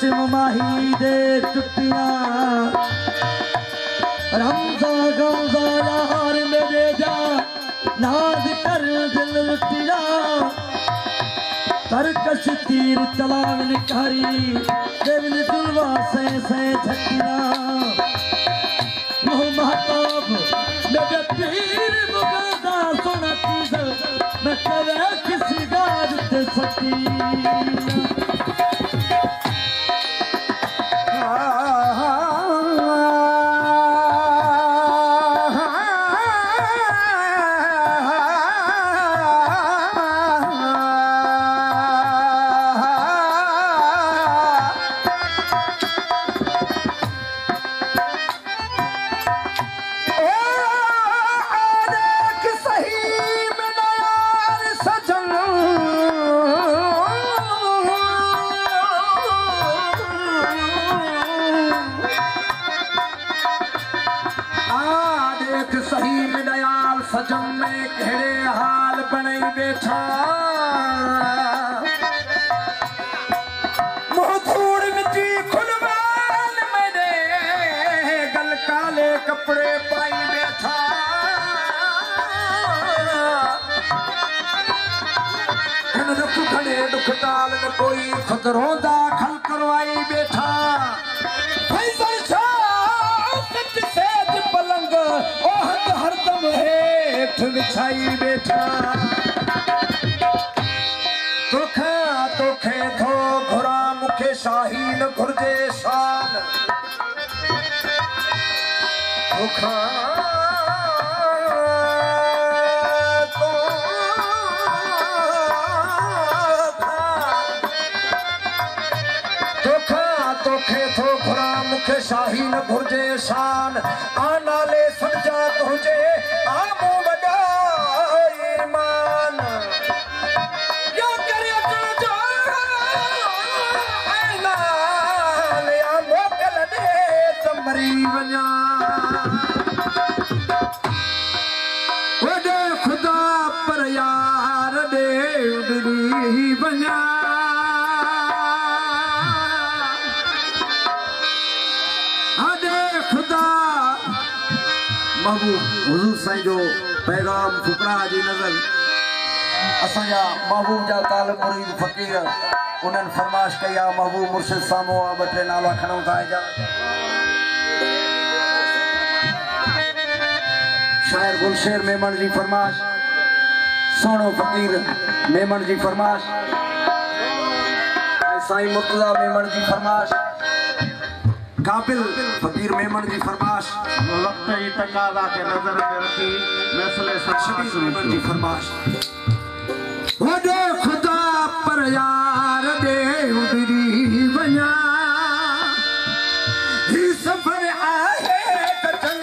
मौसम माही दे टुटियां रमजा गमजा यार मेरे जा नाज कर दिल लुटिया तरकश तीर चलावन कारी देवन दुलवा से झटिया मोह महताब मेरे पीर मुगदा सोना चीज मैं करे किसी गाज ते सकी सजम में घेरे हाल बने बैठा मुँह धूड़ मिट्टी खुलवान मैंने गल काले कपड़े पाई बैठा दुख खड़े दुख टाल न कोई खुद रोंदा खल करवाई बैठा फैसल शाह सच सेज पलंग ओहद हरदम है बिछाई बैठा तोखे तोखे थो घुरा मुखे शाहीन घुरजे शान तोखा तोखे थो घुरा मुखे शाहीन घुरजे शान आनाले समझा तुझे आमो वडे खुदा पर यार दे उडरी बना अदे खुदा महबूब हुजूर साईं जो पैगाम फुकरा जी नजर असांजा महबूब जा तालिब मुरीद फकीर उन्हनि फरमाइश कई आहे महबूब मुर्शिद साम्हूं आहे ॿ टे नाला खणूं था शायर गुलशेर मेमन जी फरमाश सोनो फकीर मेमन जी फरमाश साईं मुर्तजा मेमन जी फरमाश काबिल फकीर मेमन जी फरमाश वक्त की तकादा के नजर में रखी मसले शबीर मेमन जी फरमाश वडे खुदा पर यार दे उडरी वना ही सफर आहे कचल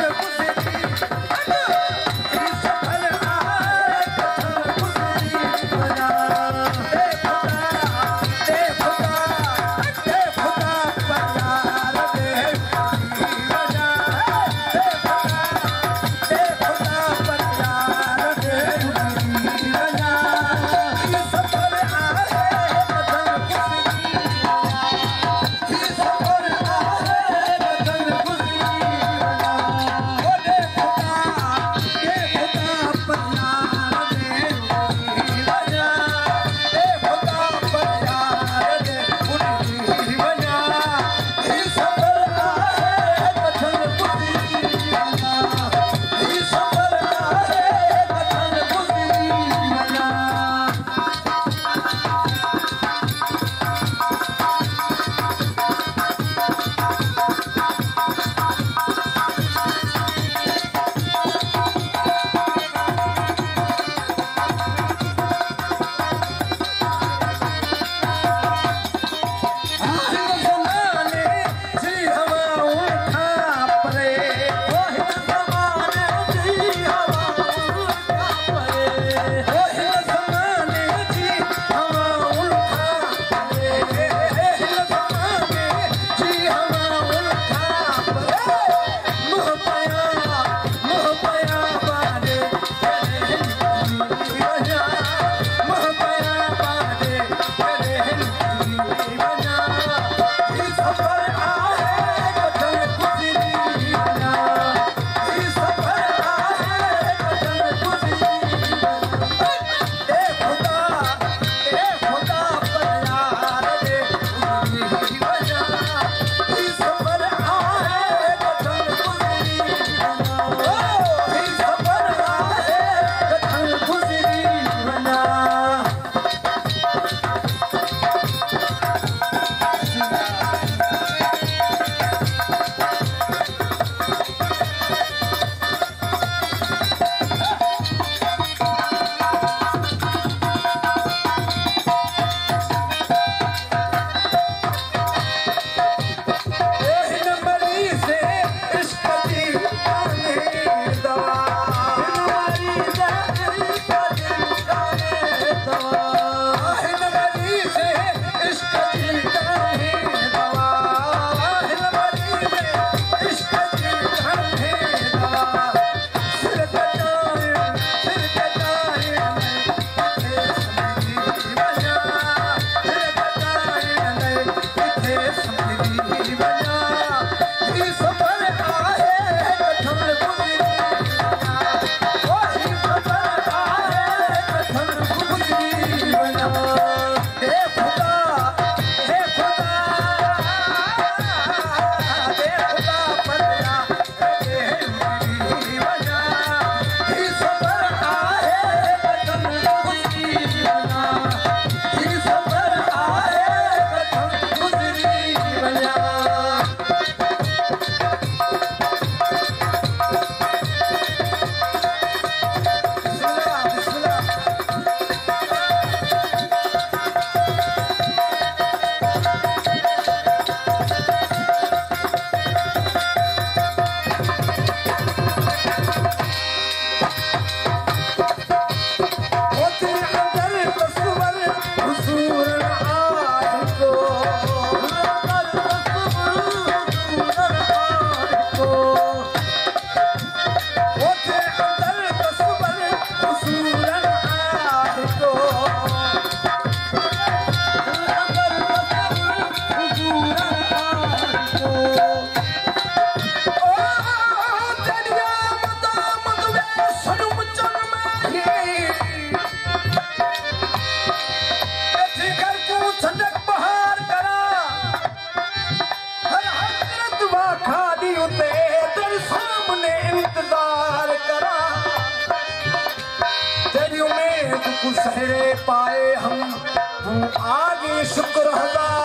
आगे शुक्र हजार